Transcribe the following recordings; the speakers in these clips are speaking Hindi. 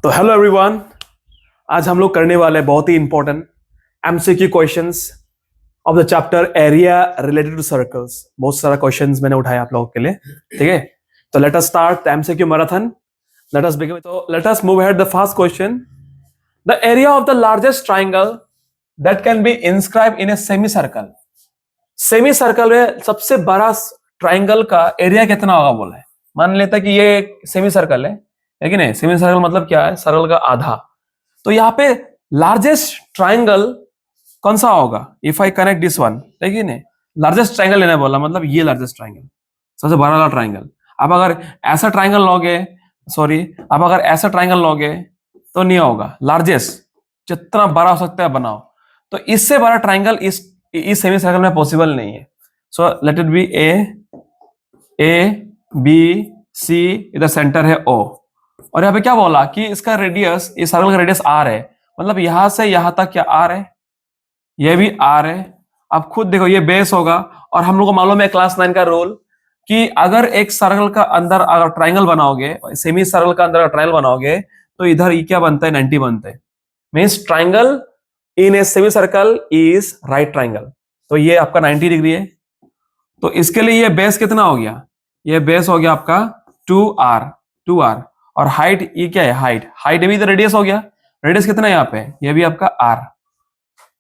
तो हेलो एवरीवन, आज हम लोग करने वाले बहुत ही important MCQ questions of the chapter area related to circles. बहुत सारा क्वेश्चंस मैंने उठाया आप लोगों के लिए, ठीक है। तो let us start the MCQ marathon. Let us begin. तो let us move ahead the first question. The area of the largest triangle that can be inscribe in a semicircle. Semicircle में सबसे बड़ा ट्राइंगल का एरिया कितना होगा बोला है। मान लेता कि ये सेमी सर्कल है कि नहीं। सेमी सर्कल मतलब क्या है? सर्कल का आधा। तो यहाँ पे लार्जेस्ट ट्राइंगल कौन सा होगा? If I connect this one, है कि नहीं। लार्जेस्ट ट्राइंगल लेना बोला, मतलब ये लार्जेस्ट ट्राइंगल, सबसे बड़ा वाला ट्राइंगल। आप अगर ऐसा ट्राइंगल लोगे, आप अगर ऐसा ट्राइंगल लोगे तो नहीं होगा। लार्जेस्ट जितना बड़ा हो सकता है बनाओ। तो इससे बड़ा ट्राइंगल इस सेमी सर्कल में पॉसिबल नहीं है। So let it be A B C, इधर सेंटर है ओ, और यहाँ पे क्या बोला कि इसका रेडियस, इस सर्कल का रेडियस आर है, मतलब यहां से यहां तक क्या आर है, ये भी आर है। अब खुद देखो ये बेस होगा, और हम लोग को मालूम है क्लास 9 का रूल कि अगर एक सर्कल का अंदर अगर ट्राइंगल बनाओगे, सेमी सर्कल का अंदर ट्राइंगल बनाओगे, तो इधर ये क्या बनता है? 90 बनता है। Means triangle in a semi circle is right triangle. तो ये आपका 90 डिग्री है। तो इसके लिए ये बेस कितना हो गया? ये बेस हो गया आपका 2r। और हाइट ये क्या है? हाइट भी तो रेडियस हो गया। रेडियस कितना है यहाँ पे? ये भी आपका r।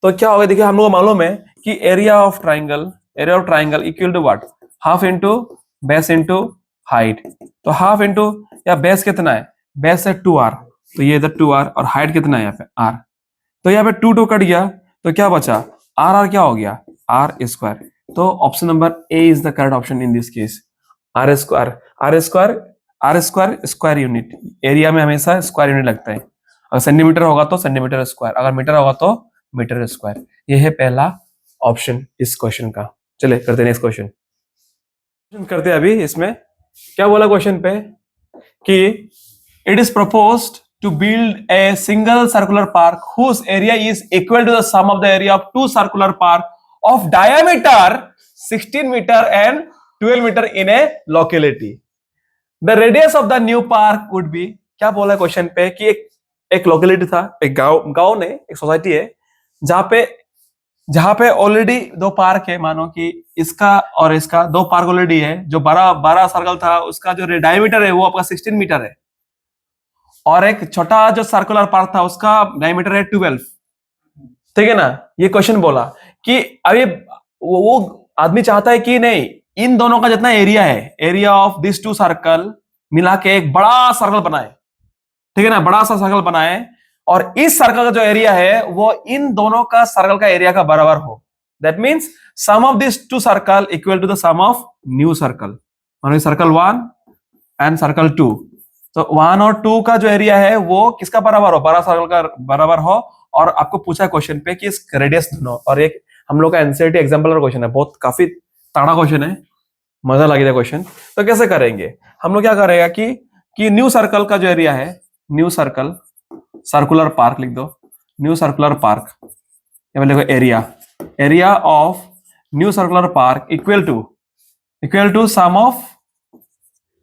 तो क्या होगा? देखिए हम लोग को मालूम है कि area of triangle equal to what? Half into base into height. तो हाफ इंटू या बेस कितना है? बेस है 2r, तो ये इधर 2r, और हाइट कितना है यहाँ पे? r। तो यहाँ पे 2 कट गया, तो क्या बचा? r क्या हो गया? r square. तो option number A is the correct option in this case. r square square unit. Area में हमेशा स्क्वायर यूनिट लगता है। अगर सेंटीमीटर होगा तो सेंटीमीटर स्क्वायर, अगर मीटर होगा तो मीटर स्क्वायर। ये है पहला ऑप्शन इस क्वेश्चन का। चलिए करते हैं नेक्स्ट क्वेश्चन करते हैं। अभी इसमें क्या बोला क्वेश्चन पे कि it is proposed to build a single circular park whose area is equal to the sum of the area of two circular park of diameter 16 meter and 12 meter in a locality. The radius of the new park would be, क्या बोला है क्वेश्चन पे कि एक लोकेलिटी था, एक गांव ने, एक सोसाइटी है जहां पे ऑलरेडी दो पार्क है। मानो कि इसका और इसका दो पार्क ऑलरेडी है। जो बड़ा सर्कल था उसका जो डायमीटर है वो आपका 16 मीटर है, और एक छोटा जो सर्कुलर पार्क था उसका डायमीटर है 12। ठीक है ना। ये क्वेश्चन बोला कि अभी वो आदमी चाहता है कि नहीं, इन दोनों का जितना एरिया है, area of this two circle मिला के एक बड़ा सर्कल बनाए। ठीक है ना, बड़ा सा सर्कल बनाए, और इस सर्कल का जो एरिया है वो इन दोनों का सर्कल का एरिया का बराबर हो। That means sum of this two circle equal to the sum of new circle. Circle 1 and circle 2। तो 1 और 2 का जो एरिया है वो किसका बराबर हो? बड़ा सर्कल का बराबर हो। और आपको पूछा क्वेश्चन पे कि इस रेडियस दोनों, और एक हम लोग का एनसीईआरटी एग्जाम्पल क्वेश्चन है, बहुत काफी तगड़ा क्वेश्चन है, मजा लगेगा क्वेश्चन। तो कैसे करेंगे हम लोग? क्या करेगा कि न्यू सर्कल का जो एरिया है, न्यू सर्कल सर्कुलर पार्क लिख दो, न्यू सर्कुलर पार्क। देखो area of new circular park equal to sum of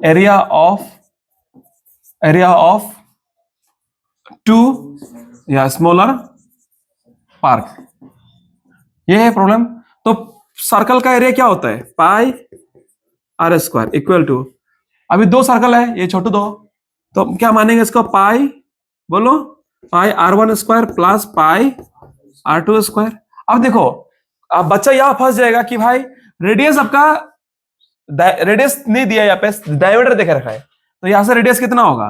area of two या स्मॉलर पार्क। ये है प्रॉब्लम। तो सर्कल का एरिया क्या होता है? पाई आर स्क्वायर इक्वल टू, अभी दो सर्कल है, ये छोटे दो, तो क्या मानेंगे इसको? पाई, बोलो, पाई r1 square plus pi r2 square. अब देखो, अब बच्चा यहां फंस जाएगा कि भाई रेडियस आपका, रेडियस नहीं दिया, यहाँ पे डायमीटर देखा रखा है, तो यहां से रेडियस कितना होगा?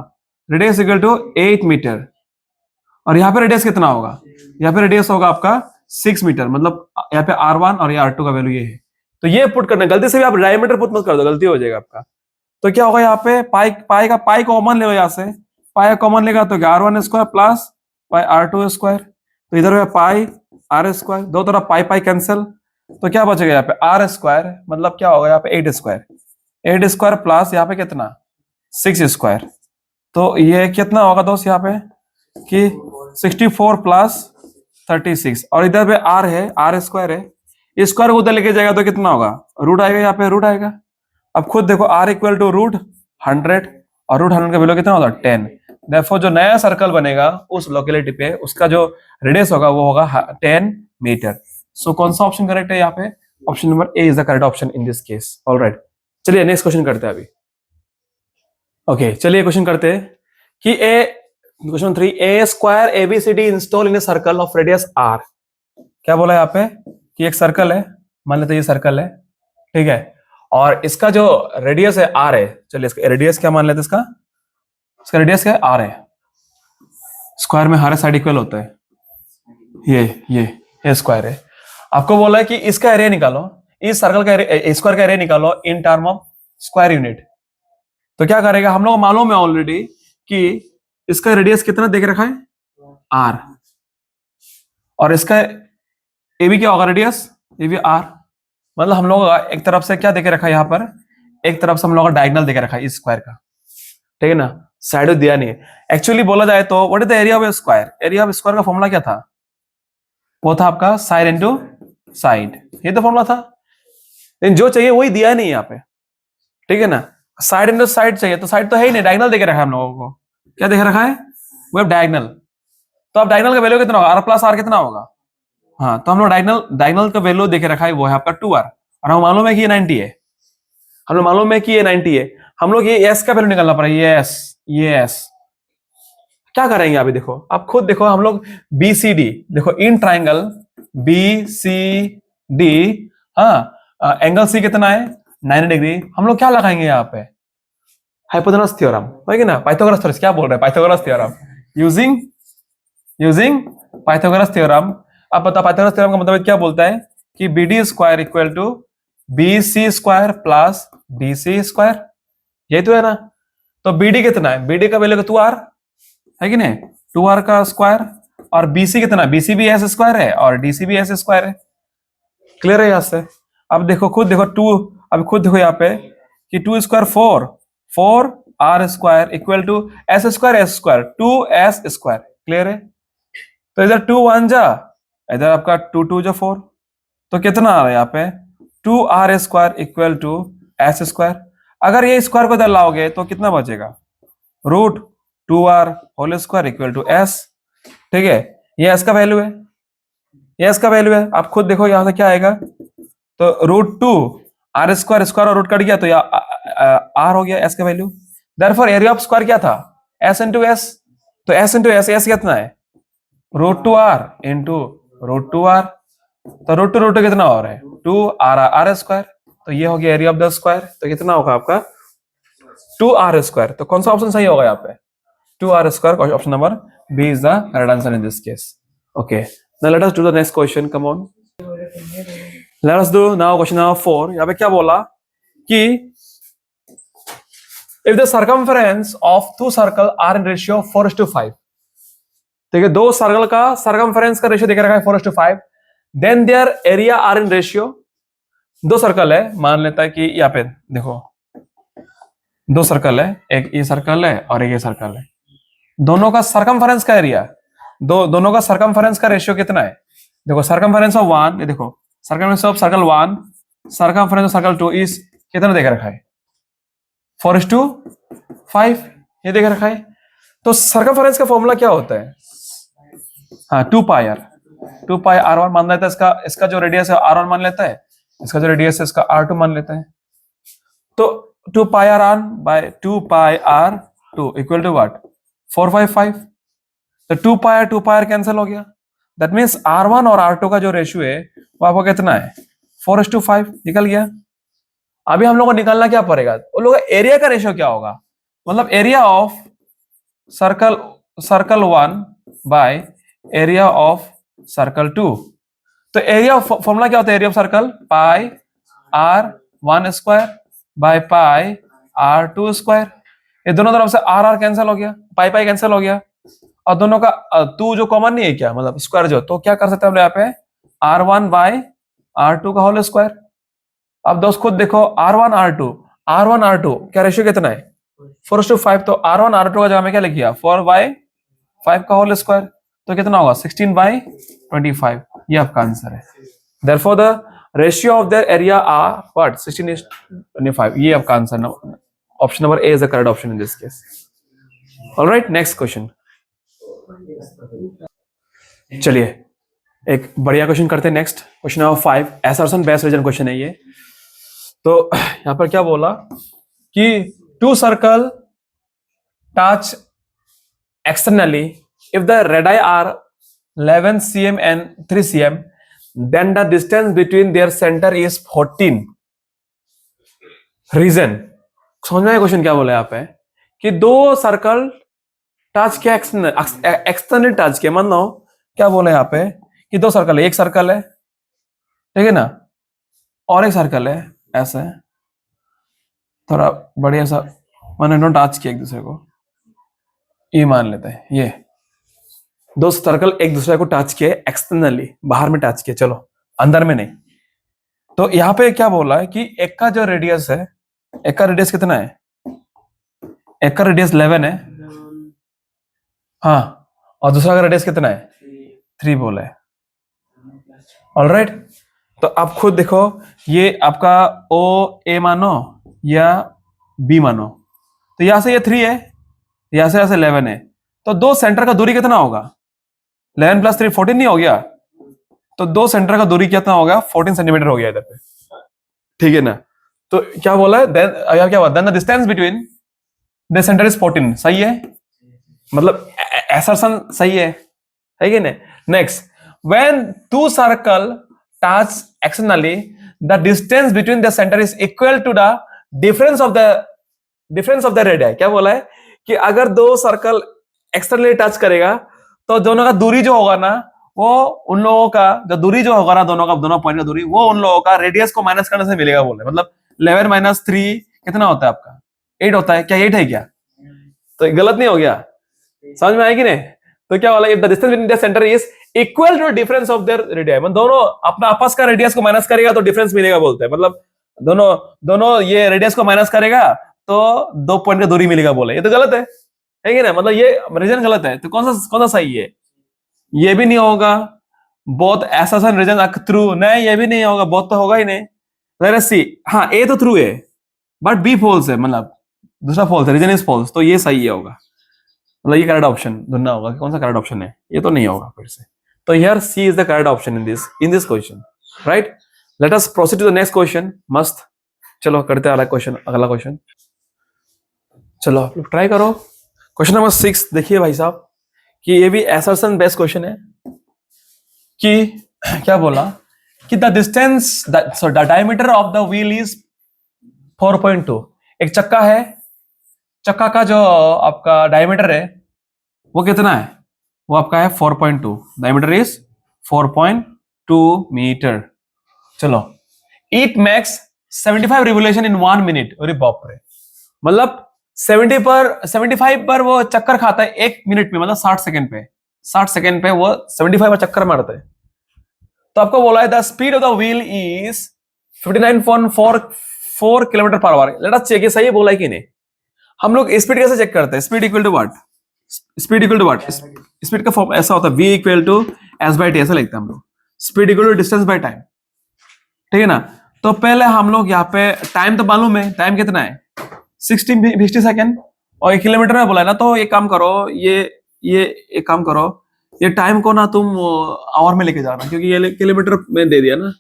Radius equal to 8 metre. और यहाँ पे रेडियस कितना होगा? यहाँ पे रेडियस होगा आपका 6 मीटर। मतलब यहाँ पे r1 और यहाँ r2 का वैल्यू ये है। तो ये पुट करना, गलती से भी आप डायमीटर पुट मत कर दो, गलती हो जाएगा आपका। तो क्या होगा यहाँ पे? पाई कॉमन ले, यहाँ से पाई कॉमन लेगा तो r1 square plus pi r2 square. तो इधर है पाई r स्क्वायर, दो तरफ पाई कैंसिल, तो क्या बचेगा यहाँ पे? r स्क्वायर, मतलब क्या होगा यहाँ पे? 8 स्क्वायर प्लस यहाँ पे कितना? 6 स्क्वायर। तो ये कितना होगा दोस्त यहाँ पे कि 64 प्लस 36, और इधर पे r है, r स्क्वायर है, स्क्वायर को उधर लेके जाएगा तो कितना होगा? रूट आएगा, यहाँ पे रूट आएगा। अब खुद देखो r इक्वल टू रूट 100, और रूट 100 का वैल्यू कितना होता है? 10। देयरफॉर जो नया सर्कल बनेगा उस लोकेलिटी पे उसका जो रेडियस होगा वो होगा 10 मीटर। सो कौन सा ऑप्शन करेक्ट है यहाँ पे? Option number A is the correct option in this case. Alright, चलिए नेक्स्ट क्वेश्चन करते हैं अभी। ओके, चलिए क्वेश्चन करते हैं कि a question 3, a square ABCD install in a circle of radius R. क्या बोला यहाँ पे कि एक सर्कल है, मान लेते हैं ये सर्कल है, ठीक है, और इसका जो रेडियस है आर है। चलिए इसका रेडियस क्या मान लेते हैं, इसका रेडियस क्या है? आर है। स्क्वायर में हर साइड इक्वल होता है, ये स्क्वायर है। आपको बोला है कि इसका एरिया निकालो, इस सर्कल का स्क्वायर का एरिया निकालो in term of square unit. तो क्या करेगा, हम लोग मालूम है ऑलरेडी कि इसका रेडियस कितना देख रखा है? आर, और इसका ए भी क्या होगा रेडियस? ये भी आर। मतलब हम लोग एक तरफ से क्या देखे रखा है यहाँ पर, एक तरफ से हम लोग डायगोनल देखे रखा है इस स्क्वायर का, ठीक है ना, साइड दिया नहीं है। एक्चुअली बोला जाए तो what is the area of square? Area of square का फॉर्मूला क्या था? वो था आपका साइड इनटू साइड, ये तो फॉर्मूला था। लेकिन जो चाहिए वही दिया नहीं यहाँ पे, ठीक है ना, साइड इनटू साइड चाहिए, तो साइड तो है ही नहीं, डायगोनल देके रखा है हम लोगों को। क्या देख रखा है? वो डायगोनल। तो अब डायगोनल का वैल्यू कितना होगा? आर प्लस आर कितना होगा? हाँ, तो हम लोग डायगोनल का वैल्यू देखे रखा है वो है आपका 2r, और हम मालूम है कि ये 90 है, हम लोग मालूम है कि ये 90 है। हम लोग ये s का वैल्यू निकालना पड़ेगा, ये s क्या करेंगे अभी? देखो आप खुद देखो, हम लोग BCD देखो, इन ट्राइंगल BCD, हाँ, एंगल C कितना है? 90 डिग्री। हम लोग क्या लगाएंगे यहाँ पे? हाइपोटेनस थ्योरम, है कि ना, पाइथागोरस थ्योरम। क्या बोल रहे हैं? Pythagoras theorem, using Pythagoras theorem. अब बताओ पाइथागोरस थ्योरम का मतलब क्या बोलता है कि BD square equal to BC square plus DC square, यही तो है ना। तो BD कितना है? BD का वैल्यू 2r है कि नहीं, 2r का स्क्वायर, और BC कितना? BC भी s स्क्वायर है और DC भी s स्क्वायर है। क्लियर है यहाँ से? अब देखो खुद देखो 2, अब खुद देखो यहाँ पे कि 2 square 4r square equal to s square 2s square. Clear है? तो इधर 2 1 जा, इधर आपका 2 2 जो 4, तो कितना आ रहा है यहाँ पे? 2r square equal to s square. अगर ये स्क्वायर को इधर लाओगे तो कितना बचेगा? Root 2r whole square equal to s, ठीक है। ये s का वैल्यू है, ये s का वैल्यू है। आप खुद देखो यहां से क्या आएगा, तो रूट 2 r स्क्वायर, स्क्वायर और रूट कट गया तो r हो गया s का value. Therefore area of square क्या था? s into s। तो s इंटू s कितना है? Root 2r into root 2r। तो रूट टू कितना हो रहा है? 2r square. तो ये हो गया एरिया ऑफ द स्क्वायर। तो कितना होगा आपका? 2r square. तो कौन सा ऑप्शन सही होगा यहाँ पे? 2r square. Option number B is the correct answer in this case. Okay, now let us do the next question, come on, let us do now question number 4। यहाँ पे क्या बोला कि if the circumference of two circle are in ratio 4:5, ठीक है, दो सर्कल का सर्कमफरेंस का रेशियो देख रखा है 4:5, then their area are in ratio. दो सर्कल है, मान लेता है कि यहाँ पे देखो दो सर्कल है, एक ये सर्कल है और एक ये सर्कल है। दोनों का सर्कमफरेंस का एरिया, दोनों का सर्कमफरेंस का रेशियो कितना है? देखो सर्कमफरेंस ऑफ 1, ये देखो circumference of circle 1, circumference of circle 2 is कितना देख रखा है? 4:5, ये देख रखा है। तो सर्कमफरेंस का फॉर्मूला क्या होता है? हाँ, 2πr1 मान लेता है। इसका जो रेडियस है r1 मान लेता है, इसका जो रेडियस है इसका r2 मान लेता है। तो 2πr1 by 2πr2 equal to what? 4/5। तो 2πr कैंसिल हो गया। दैट मीन्स r1 और r2 का जो रेशियो है वो आपको कितना है? 4:5 निकल गया। अभी हम लोग को निकालना क्या पड़ेगा? वो लोग एरिया का रेशियो क्या होगा, मतलब area of circle 1 bye area of circle 2। तो एरिया फॉर्मूला क्या होता है? Area of circle pi r1 square by pi r2 square. ये दोनों तरफ से r कैंसिल हो गया, पाई कैंसिल हो गया, और दोनों का 2 जो कॉमन नहीं है क्या, मतलब स्क्वायर जो, तो क्या कर सकते हैं हम यहाँ पे? r1 बाय r2 का होल स्क्वायर। अब दोस्त खुद देखो r1 r2 क्या रेशियो कितना है? 4:5। तो r1 r2 का जगह में क्या लिख दिया? 4/5 का होल स्क्वायर। तो कितना होगा? 16/25। ये आपका आंसर है। Therefore the ratio of their area are what? 16:25। ये आपका आंसर है। Option number A is the correct option in this case. Alright, next question. चलिए एक बढ़िया क्वेश्चन करते हैं। Next question number 5, assertion based reason question है ये। तो यहां पर क्या बोला कि two circle touch externally if the radii are 11 cm and 3 cm, then the distance between their center is 14. Reason समझ में आया क्वेश्चन क्या बोला यहाँ पे कि दो सर्कल टच किया, एक्सटर्नल टच किया। मान लो क्या बोला यहाँ पे कि दो सर्कल है, एक सर्कल है ठीक है ना, और एक सर्कल है ऐसा है, थोड़ा बढ़िया सा मैंने नो टच किया एक दूसरे को, ये मान लेते हैं। ये दो सर्कल एक दूसरे को टच किए एक्सटर्नली, बाहर में टच किए, चलो अंदर में नहीं। तो यहाँ पे क्या बोला है कि एक का जो रेडियस है, एक का रेडियस कितना है, एक का रेडियस 11 है हाँ, और दूसरा का रेडियस कितना है 3 बोला है। ऑलराइट, तो आप खुद देखो, ये आपका ओ ए मानो या बी मानो, तो यहां से ये 3 है, यहां से 11 है, तो दो सेंटर का दूरी कितना होगा 11 + 3 14 नहीं हो गया, तो दो सेंटर का दूरी कितना हो गया 14 सेंटीमीटर हो गया इधर पे, ठीक है ना। तो क्या बोला है देन, क्या हुआ, then the distance between the centre is 14, सही है, मतलब असर्शन सही है कि नहीं। Next, when two circle touch externally the distance between the centre is equal to the difference of the radius. क्या बोला है कि अगर दो सर्कल एक्सटर्नली टच करेगा तो दोनों का दूरी जो होगा ना, वो उन लोगों का जो दूरी जो होगा ना, दोनों पॉइंट का दूरी, वो उन लोगों का रेडियस को माइनस करने से मिलेगा बोले। मतलब 11 - 3 कितना होता है आपका 8 होता है, क्या 8 है क्या, तो गलत नहीं हो गया, समझ में आया कि नहीं। तो क्या बोला, if the distance between the centre is equal to difference of their radius, मतलब दोनों अपना आपस का रेडियस को माइनस करेगा तो डिफरेंस मिलेगा बोलते हैं। मतलब दोनों ये रेडियस को माइनस करेगा तो 2 पॉइंट का दूरी मिलेगा बोले, ये तो गलत है कि ना, मतलब ये रीजन गलत है। तो कौन सा सही है, ये भी नहीं होगा, बोथ एसर्शन रीजन ट्रू, नहीं ये भी नहीं होगा, बोथ तो होगा ही नहीं। लेट्स सी, हाँ ए तो ट्रू है बट बी फॉल्स है, मतलब दूसरा फॉल्स है, रीजन इज फॉल्स, तो ये सही होगा, मतलब ये करेक्ट ऑप्शन ढूंढना होगा कि कौन सा करेक्ट ऑप्शन है, ये तो नहीं होगा फिर से। तो here C is the correct option in this question, right. Let us proceed to the next question. मस्त, चलो करते हैं अगला क्वेश्चन। चलो आप लोग ट्राई करो। क्वेश्चन नंबर 6 देखिए भाई साहब, कि ये भी असर्शन बेस्ड क्वेश्चन है कि क्या बोला कि the distance the diameter of the wheel is 4.2। एक चक्का है, चक्का का जो आपका डायमीटर है वो कितना है, वो आपका है 4.2, डायमीटर इज 4.2 मीटर। चलो, it makes 75 revolution in 1 minute. अरे बाप रे, मतलब 75 पर वो चक्कर खाता है 1 मिनट में, मतलब 60 सेकंड पे वो 75 पर चक्कर मारता है। तो आपको बोला है the speed of the wheel is 59.44 km/h। Let us check, सही बोला है कि नहीं। हम लोग स्पीड कैसे चेक करते हैं, speed equal to what, speed का फॉर्म ऐसा होता है v = s/t, ऐसा लिखते हैं हम लोग। Speed equal to distance by time, ठीक है ना। तो पहले हम लोग यहाँ पे टाइम तो मालूम है, टाइम कितना है 60 सेकेंड, और 1 किलोमीटर में बोला है ना, तो एक काम करो, ये एक काम करो, ये टाइम को ना तुम आवर में लेके जाना, क्योंकि ये किलोमीटर में दे दिया ना।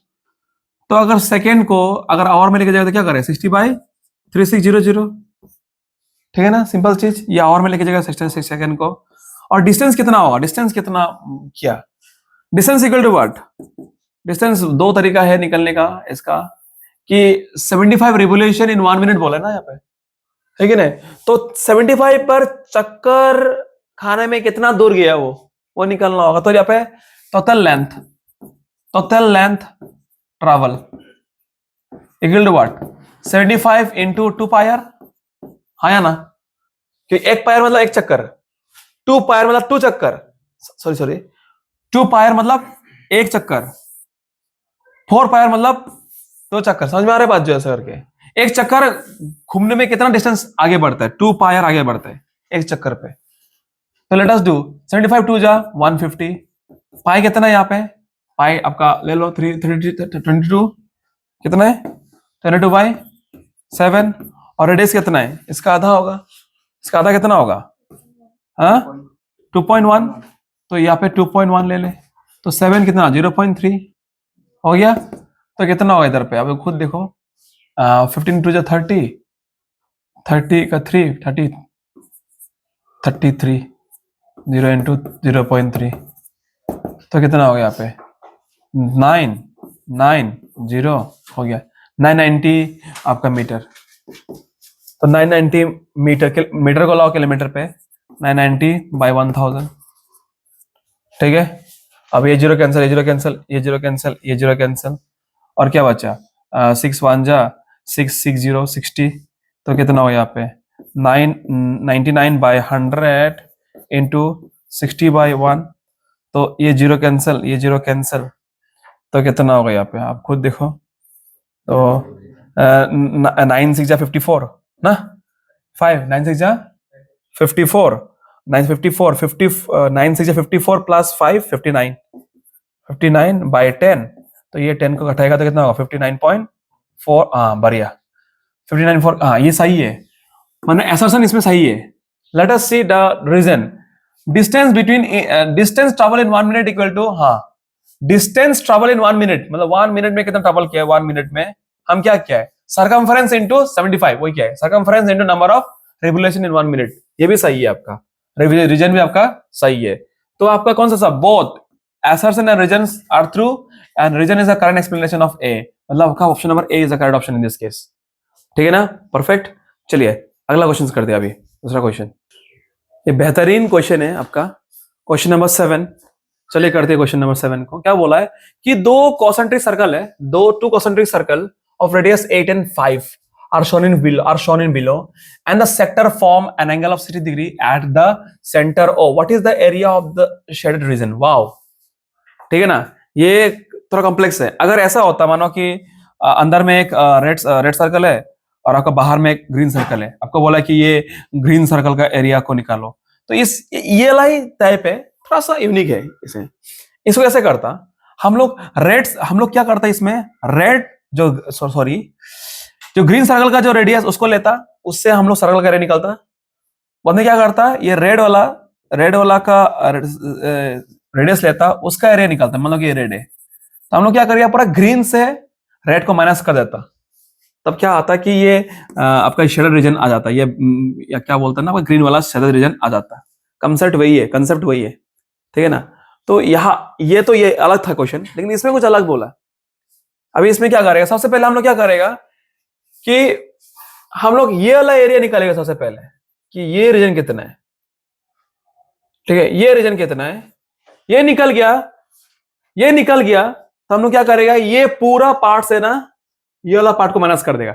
तो अगर सेकेंड को अगर आवर में लेके जाए तो क्या करें, 60/3600, ठीक है ना, सिंपल चीज। ये आवर में लेके जाएगा 66 सेकेंड को। और डिस्टेंस कितना होगा, डिस्टेंस कितना क्या, distance equal to what, distance दो तरीका है निकलने का इसका, कि 75 रिवोल्यूशन इन 1 मिनट बोला है ना यहाँ पे, ठीक है ना। तो 75 पर चक्कर खाने में कितना दूर गया वो निकलना होगा। तो यहाँ पे total length travel equal to what, 75 × 2 pi r, हाँ या ना, कि 1 पायर मतलब 1 चक्कर, 2 पायर मतलब 2 चक्कर, सॉरी 2 पायर मतलब 1 चक्कर, 4 पायर मतलब 2 चक्कर। समझ में आ रहा है बात, जो ऐसा करके 1 चक्कर घूमने में कितना डिस्टेंस आगे बढ़ता है, 2 पायर आगे बढ़ता है 1 चक्कर पे। तो लेट अस डू 75 2 जा 150, पाई कितना है यहाँ पे, पाई आपका ले लो 22, कितना है 22/7, और रेडियस कितना है, इसका आधा होगा, इसका आधा कितना होगा हाँ 2.1, तो यहाँ पे 2.1 ले ले, तो 7 कितना 0.3 हो गया। तो कितना होगा इधर पे, अब खुद देखो, 15 टू 30, 30 का 3 30, 33, 0 इंटू 0.3, तो कितना हो गया यहाँ पे 9 9 0 हो गया 990 आपका मीटर। तो 990 मीटर को लाओ किलोमीटर पे, 990 बाई 1000, ठीक है। अब ये जीरो कैंसिल, ये जीरो कैंसिल, ये जीरो कैंसिल, ये जीरो कैंसिल, और क्या बचा 6 1 जा 6 6 0 60, तो कितना हो यहाँ पे 99 बाई 100 इंटू 60 बाई 1, तो ये जीरो कैंसिल, ये जीरो कैंसिल, तो कितना होगा यहाँ पे आप खुद देखो। तो 9 6 जा 54 ना, 5 9 6 जा 54, 9 54 50 9 6 जा 54 प्लस 5 59, 59 बाई 10, तो ये 10 को घटाएगा तो कितना होगा 59.4, हाँ बढ़िया 59.4, हाँ ये सही है, मतलब असर्शन इसमें सही है। Let us see the reason, distance between distance travel in 1 minute इक्वल टू, हाँ डिस्टेंस ट्रेवल इन 1 मिनट, मतलब 1 मिनट में कितना ट्रेवल किया है, 1 मिनट में हम क्या किया है, सर्कमफरेंस इनटू 75, वही क्या है circumference into number of revolution in 1 minute, ये भी सही है आपका, रीजन भी आपका सही है। तो आपका कौन सा सब, both assertion and regions are true and region is the correct explanation of A, मतलब आपका option number A is the correct option in this case, ठीक है ना, परफेक्ट। चलिए अगला क्वेश्चन करते हैं, अभी दूसरा क्वेश्चन, ये बेहतरीन क्वेश्चन है आपका, क्वेश्चन नंबर 7। चलिए करते हैं क्वेश्चन नंबर 7 को। क्या बोला है कि दो कॉन्सेंट्रिक सर्कल है, to concentric circle of radius 8 and 5 are shown in below and the sector form an angle of 60 degree at the center O. What is the area of the shaded region? Wow, ठीक है ना, ये थोड़ा कॉम्प्लेक्स है। अगर ऐसा होता, मानो कि अंदर में एक रेड सर्कल है और आपका बाहर में एक ग्रीन सर्कल है, आपको बोला कि ये ग्रीन सर्कल का एरिया को निकालो, तो ये वाला टाइप है, थोड़ा सा यूनिक है इसे। इसको कैसे करता हम लोग, हम लोग क्या करता इसमें, रेड जो सॉरी जो ग्रीन सर्कल का जो रेडियस उसको लेता, उससे हम लोग सर्कल का एरिया निकालता। बंदे क्या करता, ये रेड वाला का रेडियस लेता, उसका एरिया निकालता, मतलब कि ये रेड है, तो हम लोग क्या करेंगे, पूरा ग्रीन से रेड को माइनस कर देता, तब क्या आता कि ये आपका शेडेड रीजन आ जाता, ये या क्या बोलता है ना, ग्रीन वाला शेडेड रीजन आ जाता। कंसेप्ट वही है, ठीक है ना। तो यहाँ ये अलग था क्वेश्चन, लेकिन इसमें कुछ अलग बोला। अभी इसमें क्या करेगा, सबसे पहले हम लोग क्या करेगा कि हम लोग ये वाला एरिया निकालेगा सबसे पहले, कि ये रीजन कितना है, ठीक है, ये रीजन कितना है, ये निकल गया, तो हम लोग क्या करेगा, ये पूरा पार्ट से ना ये वाला पार्ट को माइनस कर देगा।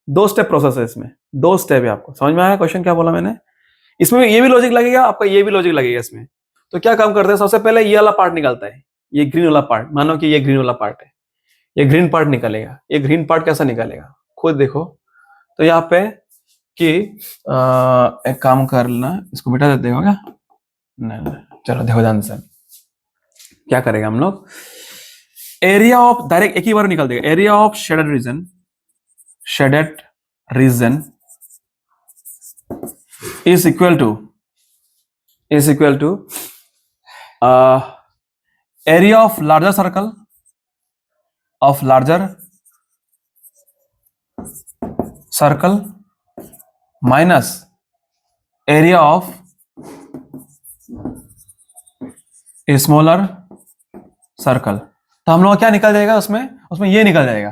2 स्टेप प्रोसेस है इसमें, 2 स्टेप है। आपको समझ में आया क्वेश्चन क्या बोला मैंने, इसमें ये भी लॉजिक लगेगा आपका, ये भी लॉजिक लगेगा इसमें। तो क्या काम करते हैं, सबसे पहले ये वाला पार्ट निकालता है, ये ग्रीन वाला पार्ट, मानो कि ये ग्रीन वाला पार्ट है, ये ग्रीन पार्ट निकालेगा। ये ग्रीन पार्ट कैसा निकालेगा खुद देखो। तो यहाँ पे कि एक काम कर लेना, इसको मिटा देते हो क्या, नहीं, चलो देखो ध्यान से क्या करेगा हम लोग, एरिया ऑफ डायरेक्ट एक ही बार निकाल देगा, area of shaded region is equal to area of larger circle minus area of a smaller circle। तो हम लोग क्या निकल जाएगा उसमें ये निकल जाएगा,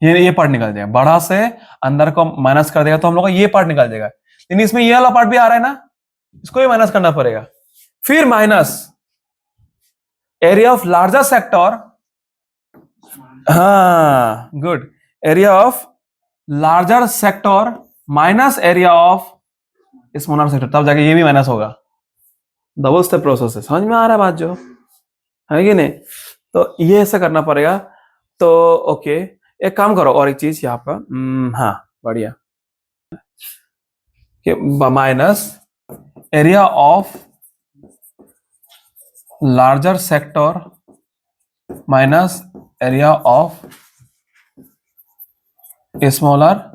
ये पार्ट निकल जाएगा, बड़ा से अंदर को माइनस कर देगा, तो हम लोग का ये पार्ट निकल जाएगा। लेकिन इसमें ये वाला पार्ट भी आ रहा है ना, इसको भी माइनस करना पड़ेगा, फिर minus area of larger sector, हाँ good, area of larger sector minus area of smaller sector, तब जाके ये भी माइनस होगा। डबल स्टेप प्रोसेस है, समझ में आ रहा है बात जो है कि नहीं। तो ये ऐसा करना पड़ेगा। तो ओके, एक काम करो, और एक चीज यहाँ पर, हाँ बढ़िया, minus area of larger sector minus area of smaller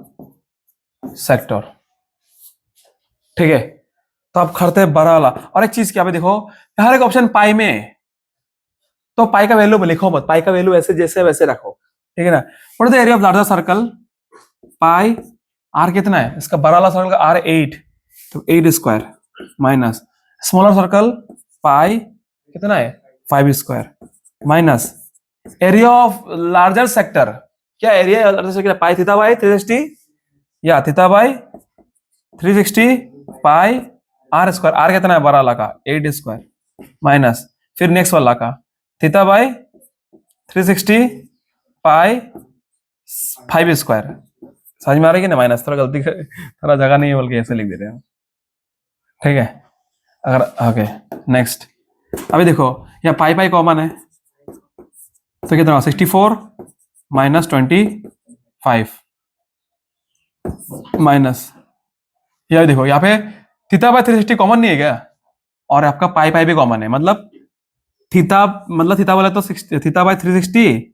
sector, ठीक है। तो आप करते हैं बड़ा वाला। और एक चीज क्या पे देखो, हर एक ऑप्शन पाई में है, तो पाई का वैल्यू लिखो मत, पाई का वैल्यू ऐसे जैसे वैसे रखो, ठीक है ना। What is the area of larger circle, pi r कितना है इसका, बड़ा वाला सर्कल का आर 8, तो 8 square minus smaller circle pi कितना है 5 square minus area of larger sector, क्या एरिया है larger sector, pi theta by 360 या theta by 360 pi r square, r कितना है बड़ा वाला का 8 स्क्वायर माइनस फिर नेक्स्ट वाला का थीटा बाई 360 पाई 5 स्क्वायर। समझ में आ रही है ना, माइनस थोड़ा गलती थोड़ा जगह नहीं है बल्कि ऐसे लिख दे रहे हैं, ठीक है। अगर ओके नेक्स्ट, अभी देखो यहाँ पाई पाई कॉमन है तो कितना 64 माइनस 25 माइनस, यह देखो यहाँ पे थीटा बाई 360 कॉमन नहीं है क्या, और आपका पाई पाई भी कॉमन है, मतलब थीटा बोले तो थीटा बाई 360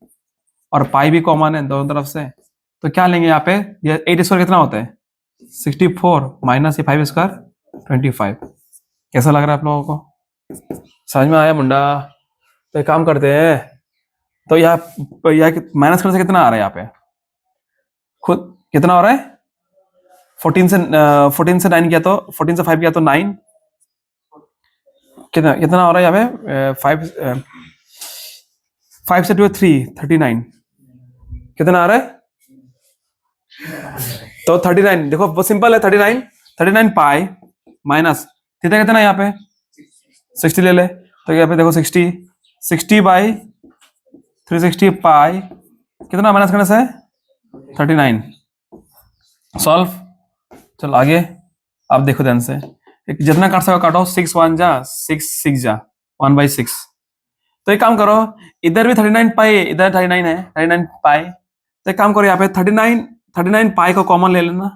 और पाई भी कॉमन है दोनों तरफ से, तो क्या लेंगे यहाँ पे, ये 8 स्क्वायर कितना होता है 64 माइनस ये 5 स्क्वायर 25। कैसा लग रहा है आप लोगों को, समझ में आया मुंडा। तो एक काम करते हैं, तो यहाँ माइनस करने से कितना आ रहा है यहाँ पे, खुद कितना हो रहा है 14 से 9 किया तो 14 से 5 किया तो 9, कितना हो रहा है यहाँ पे 5 से 2 3 39, कितना आ रहा है, तो 39 देखो वो सिंपल है 39 पाई माइनस थीटा कितना है यहाँ पे 60 ले ले, तो यहाँ पे देखो 60 बाई 360 पाई कितना माइनस करने से 39, सॉल्व। चलो आगे, अब देखो ध्यान से, जितना काट सको काटो, 6 1 जा 6 जा 1/6, तो एक काम करो इधर भी 39 पाई इधर 39 है 39 पाई, तो एक काम करो यहाँ पे 39 पाई को कॉमन ले लेना,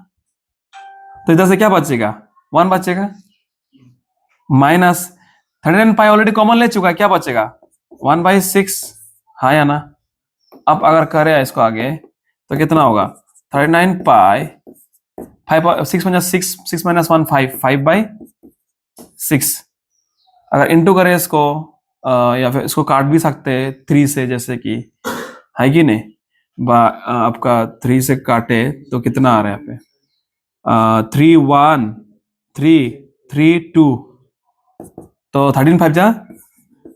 तो इधर से क्या बचेगा 1 बचेगा माइनस 39 पाई ऑलरेडी कॉमन ले चुका है, क्या बचेगा 1/6, हाँ या ना। अब अगर करे इसको आगे तो कितना होगा 39 पाई 6 माइनस 1 5/6, अगर इंटू करे इसको या फिर इसको काट भी सकते हैं 3 से, जैसे कि है कि नहीं, आपका 3 से काटे तो कितना आ रहा है यहाँ पे 3 1 3 3 2, तो 13 5 जा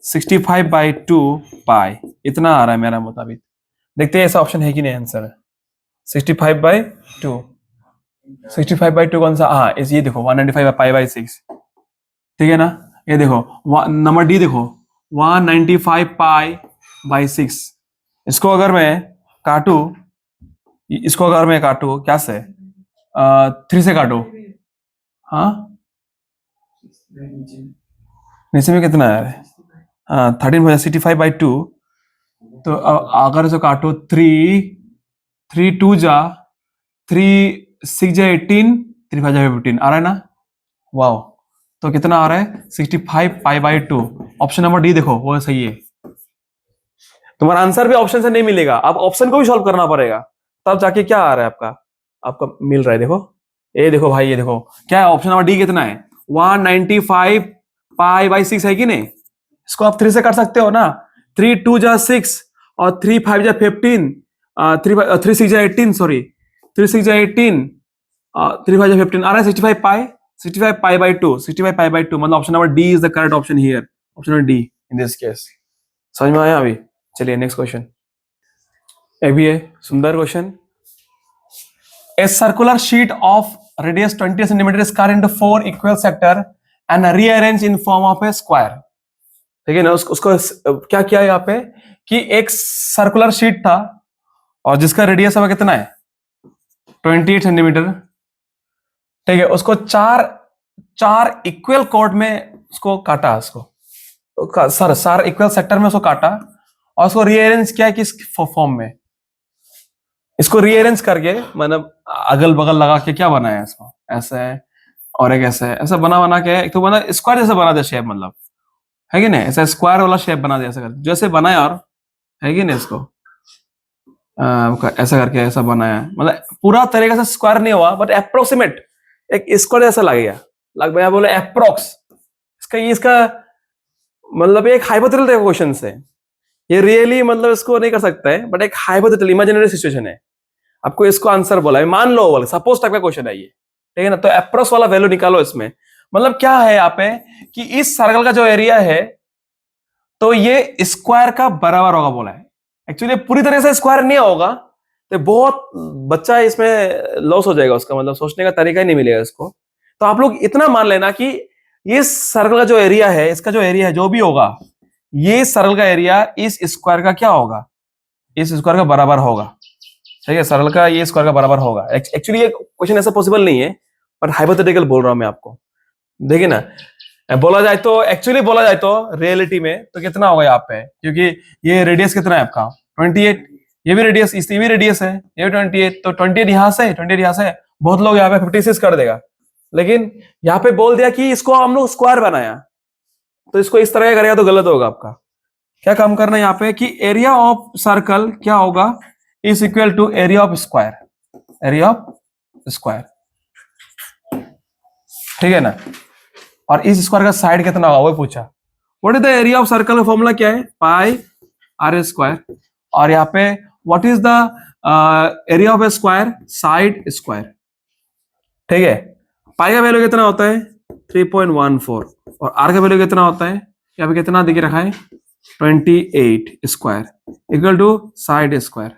65/2 पाई इतना आ रहा है मेरा मुताबिक, देखते हैं ऐसा ऑप्शन है कि नहीं आंसर 65/2, 65/2 कौन सा, हाँ ये देखो 195 पाई/6, ठीक है ना। ये देखो नंबर डी देखो 195 पाई/6, इसको अगर मैं काटू, क्या से 3 से काटू, हाँ नीचे में कितना है, हाँ 13/65/2, तो अगर इसको काटो 3 2 जा 3 6 जा 18 3 5 जा 15 आ रहा है ना, वाओ, तो कितना आ रहा है 65 पाई/2, ऑप्शन नंबर डी देखो वो सही है। तुम्हारा आंसर भी ऑप्शन से नहीं मिलेगा, आप ऑप्शन को भी सॉल्व करना पड़ेगा, तब जाके क्या आ रहा है आपका मिल रहा है, देखो ये देखो भाई, ये देखो क्या है ऑप्शन नंबर डी कितना है 195 पाई/6 है कि नहीं, इसको आप 3 से कर सकते हो ना, 3 2 जा 6 और 3 5 जा 15, 3 6 जा 18 सॉरी 3 6 जा 18 3 5 जा 15 आ रहा है 65 पाई/2, 65 पाई/2, मतलब option number D is the correct option here, option number D in this case. समझ में आया अभी, चलिए नेक्स्ट क्वेश्चन, एक भी है सुंदर question. A circular sheet of radius 20 cm is cut into 4 equal sector and rearranged in form of a square, ठीक है ना। उसको क्या किया यहाँ पे कि एक सर्कुलर शीट था और जिसका रेडियस अब कितना है 28 सेंटीमीटर, ठीक है, उसको चार इक्वल कॉर्ड में उसको काटा, उसको चार इक्वल सेक्टर में उसको काटा और उसको रीअरेंज किया किस फॉर्म में, इसको रीअरेंज करके मतलब अगल बगल लगा के क्या बनाया इसको, ऐसा है और एक ऐसा है, ऐसा बना के एक तो बना स्क्वायर जैसा बना दिया शेप, मतलब है कि नहीं, ऐसा स्क्वायर वाला शेप बना दिया, ऐसा करके जैसे बनाया, और है कि नहीं इसको ऐसा करके ऐसा बनाया, मतलब पूरा तरीके से स्क्वायर नहीं हुआ बट अप्रोक्सीमेट एक स्क्वायर जैसा लगेगा, लगभग यहाँ बोले अप्रोक्स, इसका मतलब एक हाइपोथेटिकल क्वेश्चन है ये, रियली मतलब इसको नहीं कर सकता है, बट एक हाइपोथेटिकल इमेजिनरी सिचुएशन है, आपको इसको आंसर बोला है, मान लो बोले सपोज टाइप का क्वेश्चन है ये, ठीक है ना। तो अप्रोक्स वाला वैल्यू निकालो इसमें, मतलब क्या है यहाँ पे कि इस सर्कल का जो एरिया है तो ये स्क्वायर का बराबर होगा बोला है। एक्चुअली पूरी तरह से स्क्वायर नहीं होगा, तो बहुत बच्चा इसमें लॉस हो जाएगा, उसका मतलब सोचने का तरीका ही नहीं मिलेगा इसको। तो आप लोग इतना मान लेना कि ये सर्कल का जो एरिया है, इसका जो एरिया है जो भी होगा, ये सर्कल का एरिया इस स्क्वायर का क्या होगा, इस स्क्वायर का बराबर होगा, ठीक है। सर्कल का ये स्क्वायर का बराबर होगा। एक्चुअली ये क्वेश्चन ऐसा पॉसिबल नहीं है, पर हाइपोथेटिकल बोल रहा हूं मैं आपको, देखिए ना। बोला जाए तो एक्चुअली बोला जाए तो रियलिटी में तो कितना होगा यहाँ पे, क्योंकि ये रेडियस कितना है आपका 28, ये भी रेडियस, इसकी भी रेडियस है, ये भी 28, तो 28 यहां से, 28 यहां से, बहुत लोग यहाँ पे 56 कर देगा, लेकिन यहाँ पे बोल दिया कि इसको हम लोग स्क्वायर बनाया, तो इसको इस तरह का करेगा तो गलत होगा आपका। क्या काम करना है यहाँ पे कि एरिया ऑफ सर्कल क्या होगा, is equal to area of square, area of square, ठीक है ना। और इस स्क्वायर का साइड कितना होगा वो पूछा। What is the area of circle का फॉर्मूला क्या है, पाई आर स्क्वायर, और यहाँ पे what is the area of A square, side square, ठीक है। पाई का वैल्यू कितना होता है 3.14, और आर का वैल्यू कितना होता है, यहाँ पे कितना दिख रखा है 28 square equal to side square,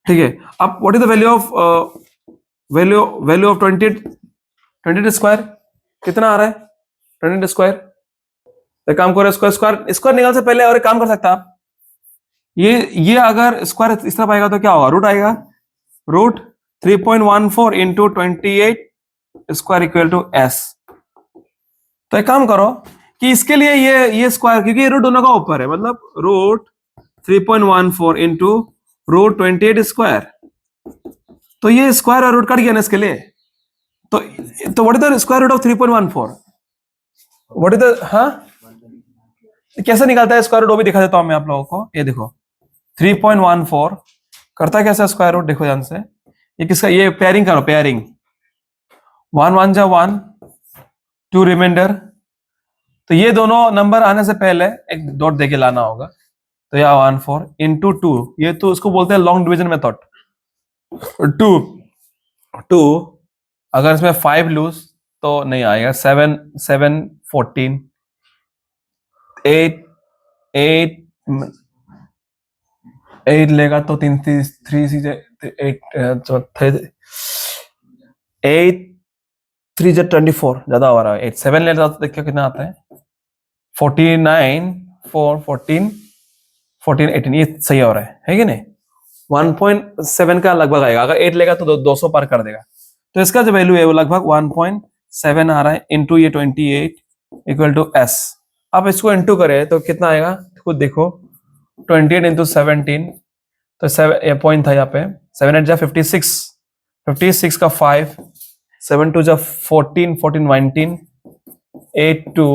ठीक है। अब what is the value of value of 28 square कितना आ रहा है 28 स्क्वायर, तो काम करो स्क्वायर निकाल से पहले और एक काम कर सकता आप, ये अगर स्क्वायर इस तरफ आएगा तो क्या होगा, रूट आएगा, root 3.14 into 28 square equal to s. तो एक काम करो कि इसके लिए ये स्क्वायर, क्योंकि ये रूट दोनों का ऊपर है, मतलब रूट 3.14 इंटू रूट 28 स्क्वायर, तो ये स्क्वायर और रूट कट गया ना इसके लिए, तो what is the square root of 3.14, what is the, हाँ कैसे निकालता है स्क्वायर रूट वो भी दिखा देता हूं मैं आप लोगों को। ये देखो 3.14 करता है कैसे स्क्वायर रूट, देखो ध्यान से, ये किसका, ये पेयरिंग करो, पेयरिंग 1 1 जा 1 2 रिमाइंडर, तो ये दोनों नंबर आने से पहले एक डॉट देके लाना होगा, तो यह 14 इंटू 2, ये तो उसको बोलते हैं लॉन्ग डिवीजन मेथड, 2 अगर इसमें 5 लूज तो नहीं आएगा, 7 7 14 8 8 लेगा तो 3 3 8 3 जा 24 ज्यादा हो रहा है, 8 7 लेता तो देखिए कितना आता है 49 4 14 14 18, ये सही हो रहा है कि नहीं, 1.7 का लगभग आएगा, अगर 8 लेगा तो 200 पार कर देगा, तो इसका जो वैल्यू है वो लगभग 1.7 आ रहा है इंटू ये 28 इक्वल टू एस। अब इसको इंटू करें तो कितना आएगा खुद देखो, 28 इंटू 17, तो 7 पॉइंट था यहाँ पे, 7 8 जा 56, 56 का 5, 7 2 जा 14 14 19 8 2,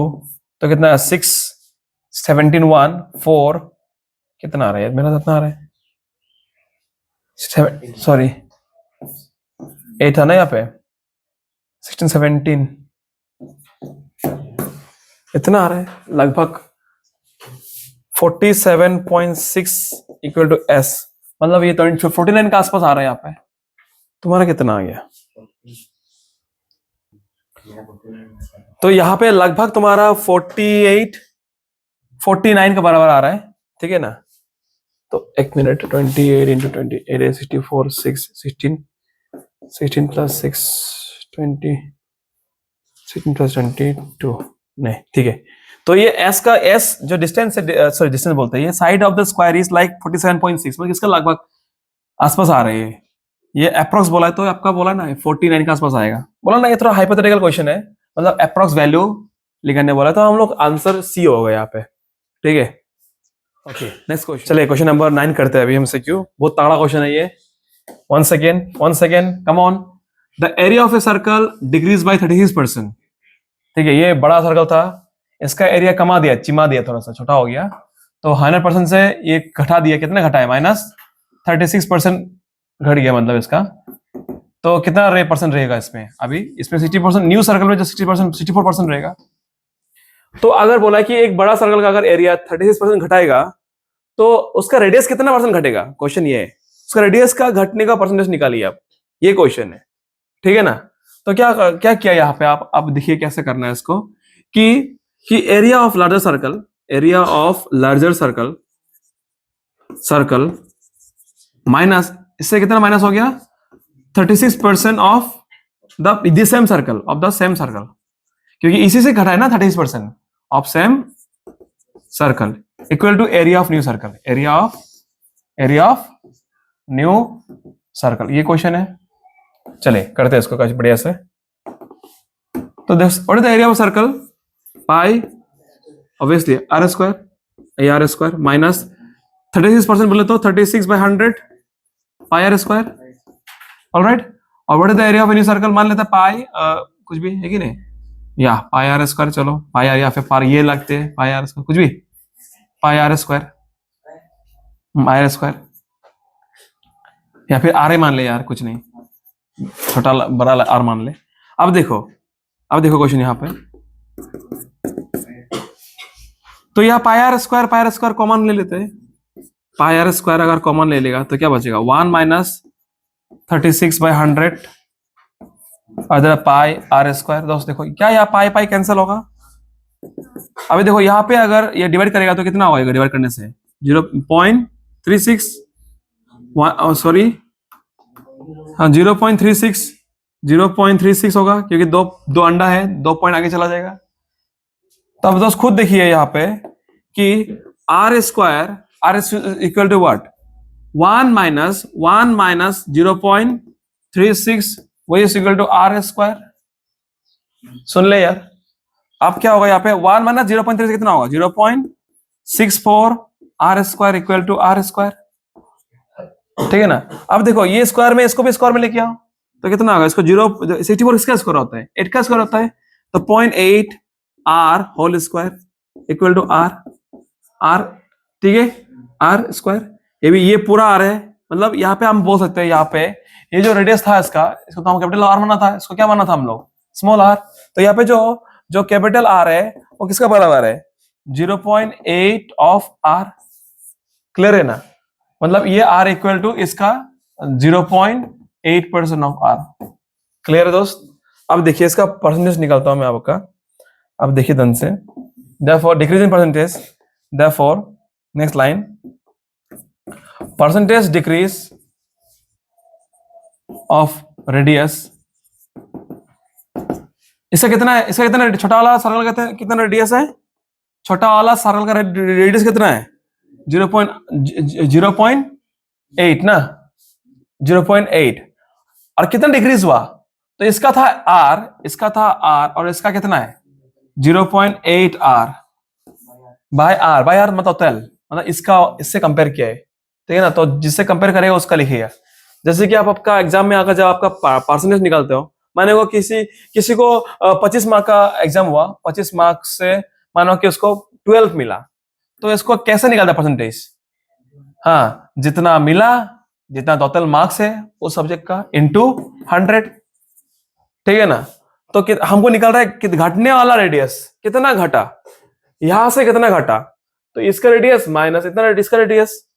तो कितना 6 17 1 4, कितना आ रहा है मेरा, कितना आ रहा है सॉरी 8 था ना यहाँ पे, 16 17 इतना आ रहा है लगभग 47.6 इक्वल टू एस, मतलब ये 49 के आसपास आ रहा है यहाँ पे। तुम्हारा कितना आ गया, तो यहाँ पे लगभग तुम्हारा 48 49 के बराबर आ रहा है, ठीक है ना। तो एक मिनट, 28 इंटू 28 64 6 16 16 प्लस 6 20 16 प्लस 22 नहीं, ठीक है। तो ये एस का एस जो डिस्टेंस है, सॉरी डिस्टेंस बोलते हैं, ये side of the square is like 47.6, मतलब इसका लगभग आसपास आ रहे हैं। ये अप्रोक्स बोला है तो आपका बोला ना 49 के आसपास आएगा, बोला ना ये थोड़ा हाइपोथेटिकल क्वेश्चन है, मतलब अप्रोक्स वैल्यू लिखने बोला, तो हम लोग आंसर सी हो गए यहाँ पे, ठीक है। ओके नेक्स्ट क्वेश्चन, चलिए क्वेश्चन नंबर 9 करते हैं अभी हम MCQ, बहुत तगड़ा क्वेश्चन है ये। One second come on, the area of a circle decrease by 36%, ठीक है। ये बड़ा सर्कल था, इसका एरिया कमा दिया, चिमा दिया, थोड़ा सा छोटा हो गया, तो 100% से ये घटा दिया, कितना घटा है -36% घट गया, मतलब इसका तो कितना परसेंट रहेगा इसमें? अभी इसमें 60%, न्यू सर्कल में जो 60%, 64% रहेगा। तो अगर बोला कि एक बड़ा सर्कल का अगर एरिया 36% घटाएगा तो उसका रेडियस कितना परसेंट घटेगा? क्वेश्चन ये है, उसका रेडियस का घटने का परसेंटेज निकालिए आप, ये क्वेश्चन है, ठीक है ना। तो क्या क्या किया यहाँ पे आप, अब देखिए कैसे करना है इसको, कि area of larger circle, area of larger circle minus, इससे कितना माइनस हो गया? 36% of the same circle, of the same circle, क्योंकि इसी से घटा है ना 36% of same circle, equal to area of new circle, area of new circle. ये क्वेश्चन है, चले करते हैं इसको कुछ बढ़िया से। तो what is the area of circle? Pi obviously r square, r square minus 36% बोले तो 36/100 पाई आर स्क्वायर, ऑलराइट। और what is the area of any circle? मान लेते हैं पाई कुछ भी है कि नहीं, या पाई आर स्क्वायर, चलो पाई आर, या फिर पार ये लगते हैं पाई आर स्क्वायर, कुछ भी, पाई आर स्क्वायर, आर स्क्वायर, या फिर आर ए मान ले यार, कुछ नहीं, छोटा बड़ा आर मान ले। अब देखो क्वेश्चन यहाँ पे, तो यह पाई आर स्क्वायर कॉमन ले लेते हैं। पाई आर स्क्वायर अगर कॉमन ले लेगा तो क्या बचेगा? 1 minus 36/100 other pi r square. दोस्त देखो क्या, यहाँ पाई कैंसिल होगा। अभी देखो यहाँ पे अगर ये डिवाइड करेगा तो कितना होगा डिवाइड करने से? 0.36, सॉरी हाँ 0.36 होगा, क्योंकि दो अंडा है, 2 पॉइंट आगे चला जाएगा। तब दोस्त खुद देखिए यहाँ पे कि r square, r equal to what? 1 minus 0.36 वही इक्वल टू आर स्क्वायर। सुन ले यार, अब क्या होगा यहाँ पे? 1 माइनस 0.36 कितना होगा? 0.64 r square equal to r square, ठीक है ना। अब देखो ये स्क्वायर में, इसको भी स्क्वायर में लेके आओ तो कितना होगा? इसको 64 इसका स्क्वायर होता है, 8 का स्क्वायर होता है, तो 0.8 r whole square equal to r, ठीक है, आर स्क्वायर। ये भी ये पूरा आर है, मतलब यहाँ पे हम बोल सकते हैं, यहाँ पे ये जो रेडियस था इसको तो हम कैपिटल आर माना था, इसको क्या माना था हम लोग? Small r. तो यहाँ पे जो कैपिटल आर है वो किसका बराबर है? 0.8 ऑफ आर। क्लियर है ना? मतलब ये आर इक्वल टू इसका 0.8% ऑफ आर। क्लियर है दोस्त? अब देखिए इसका परसेंटेज निकालता हूं मैं आपका। अब देखिए ध्यान से, therefore decrease in percentage, therefore next line, percentage decrease of radius। इसका कितना है? इसका कितना? छोटा वाला सर्कल कहते हैं कितना रेडियस है? छोटा वाला सर्कल का रेडियस कितना है? 0.8 ना, 0.8। और कितना डिक्रीज हुआ? तो इसका था आर, और इसका कितना है? 0.8 आर बाय आर मतलब तेल, मतलब इसका इससे कंपेयर किया है, ठीक है ना। तो जिससे कंपेयर करेगा उसका लिखिएगा। जैसे कि आप आपका एग्जाम में आकर जब आपका परसेंटेज निकालते हो, माने वो किसी को 25 मार्क का एग्जाम हुआ, 25 मार्क से मानो कि उसको 12 मिला, तो इसको कैसे निकालता परसेंटेज? हाँ, जितना मिला, जितना टोटल मार्क्स है उस सब्जेक्ट का इंटू 100, ठीक है ना। तो हमको निकल रहा है कि घटने वाला रेडियस कितना घटा, यहां से कितना घटा, तो इसका रेडियस माइनस इतना इसका radius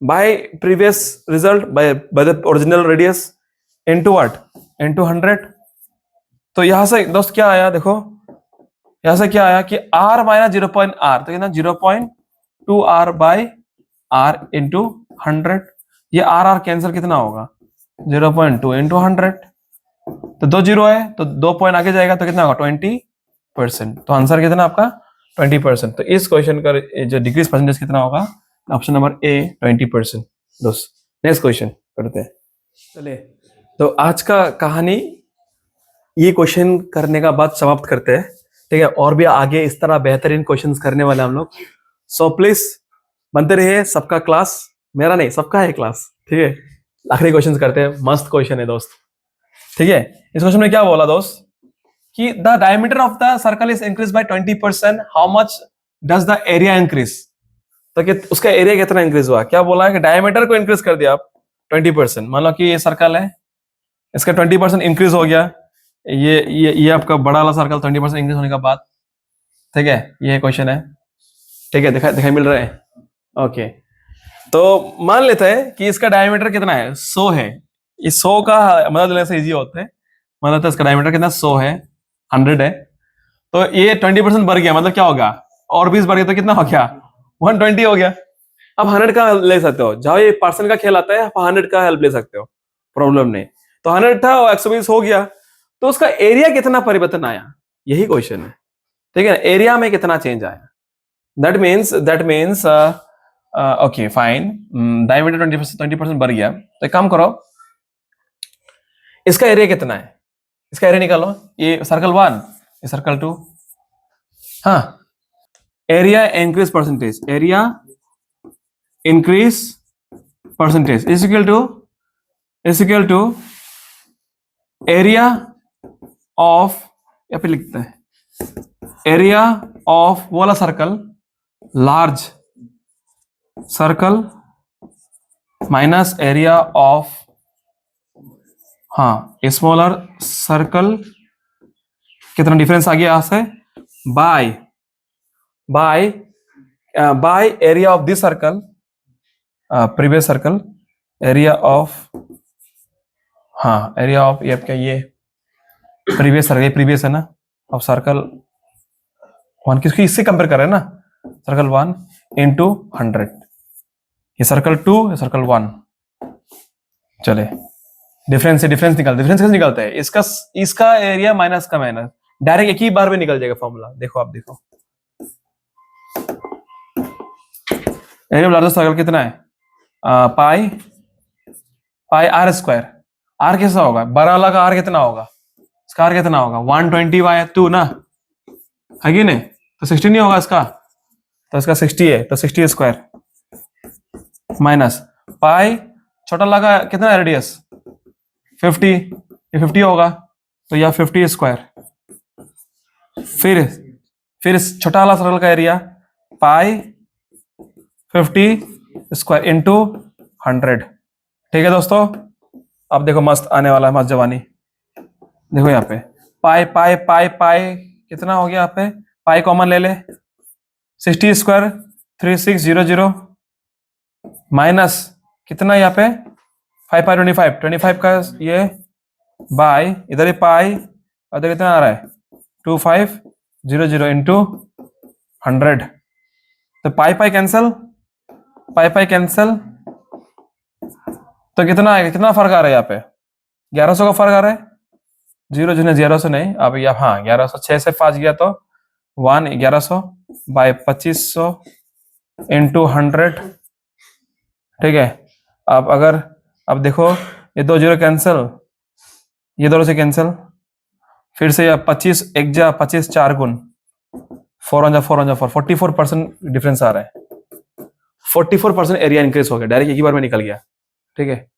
bye previous result by the original radius into what? Into 100। तो यहां से दोस्त क्या आया? देखो यहां से क्या आया कि r माइनस 0.r, तो कितना? 0.2 r बाय r इंटू 100। ये r कैंसिल कितना होगा? 0.2 इंटू 100, तो 2 जीरो है तो 2 पॉइंट आगे जाएगा तो कितना होगा? 20%। तो आंसर कितना आपका? 20%। तो इस क्वेश्चन का जो डिक्रीज परसेंटेज कितना होगा? ऑप्शन नंबर ए 20%। दोस्त नेक्स्ट क्वेश्चन करते हैं। चलिए तो आज का कहानी ये क्वेश्चन करने का बाद समाप्त करते हैं, ठीक है। और भी आगे इस तरह बेहतरीन क्वेश्चंस करने वाले हम लोग, सो प्लीज बनते रहिए। सबका क्लास, मेरा नहीं सबका है क्लास, ठीक है। आखिरी क्वेश्चंस करते हैं, मस्त क्वेश्चन है दोस्त, ठीक है। इस क्वेश्चन में क्या बोला दोस्त कि the diameter of the circle is increase by 20%, how much does the area increase? तो कि उसका एरिया कितना इंक्रीज हुआ? क्या बोला है कि डायमीटर को इंक्रीज कर दिया आप 20%। मान लो कि ये सर्कल है, इसका 20% इंक्रीज हो गया, ये आपका बड़ा वाला सर्कल 20% इंक्रीज होने के बाद, ठीक है, ये क्वेश्चन है, ठीक है, दिखाई मिल रहा है, ओके। तो मान लेते हैं कि इसका डायमीटर कितना है, 100 है, इस 100 का मदद लेने से इजी होता है, मान लेते हैं इसका डायमीटर कितना 100 है, 100 है, तो ये 20% बढ़ गया, मतलब क्या होगा, और 20 बढ़ गया तो कितना हो गया, 120 हो गया। अब 100 का ले सकते हो, जहां ये परसेंट का खेल आता है, आप 100 का हेल्प ले सकते हो, प्रॉब्लम नहीं। तो 100 था और 120 हो गया, तो उसका एरिया कितना परिवर्तन आया, यही क्वेश्चन है, ठीक है, एरिया में कितना चेंज आया, that means okay fine, diameter 20% बढ़ गया, तो एक काम करो, इसका एरिया कितना है, इसका एरिया निकालो, ये सर्कल 1, ये सर्कल 2, हाँ, area increase percentage, area increase percentage is equal to area of, या फिर लिखते हैं एरिया ऑफ वो वाला circle, large circle minus area of, हाँ, स्मॉलर सर्कल, कितना डिफरेंस आ गया यहां से, by area of this circle, previous circle, area of, हाँ, एरिया ऑफ ये आपका ये प्रीवियस सर्कल, ये प्रीवियस है ना, ऑफ सर्कल 1, किसकी इससे कंपेयर कर रहे हैं ना, सर्कल 1 इंटू 100, ये सर्कल 2, ये सर्कल 1, चले डिफरेंस कैसे निकलता है, इसका एरिया माइनस का माइनस, डायरेक्ट एक ही बार में निकल जाएगा फॉर्मूला, देखो आप देखो, एरिया ऑफ लार्जेस्ट सर्कल कितना है, पाई आर स्क्वायर, आर कैसा होगा, बड़ा वाला का आर कितना होगा, इसका आर कितना होगा 120/2 ना, है कि नहीं, तो 60 नहीं होगा इसका, तो इसका 60 है, तो 60 स्क्वायर माइनस पाई, छोटा लगा कितना है रेडियस 50, ये 50 होगा, तो यह 50 स्क्वायर, फिर छोटा वाला सर्कल का एरिया पाई 50 स्क्वायर इंटू 100, ठीक है दोस्तों। अब देखो मस्त आने वाला है, मस्त जवानी, देखो यहाँ पे पाई पाई पाई पाई कितना हो गया, यहाँ पे पाई कॉमन ले ले, 60 स्क्वायर 3600 माइनस कितना यहाँ पे 5 पाई 25 का ये बाय, इधर ही पाई, इधर कितना आ रहा है 2500 इंटू 100, तो पाई पाई कैंसल, तो कितना आएगा, कितना फर्क आ रहा है यहाँ पे 1100 का फर्क आ रहा है, 0 से नहीं, अब यहाँ, हाँ 1100, 6 से 5 गया तो 1100 बाय 2500 इंटू 100, ठीक है। अब देखो ये 2 0 कैंसिल, ये दोनों से कैंसिल, फिर से 25 1 जा 25 4 गुण 4 on जा 4 44% डिफरेंस आ रहा है, 44% एरिया इंक्रीज हो गया, डायरेक्ट एक ही बार में निकल गया, ठीक है।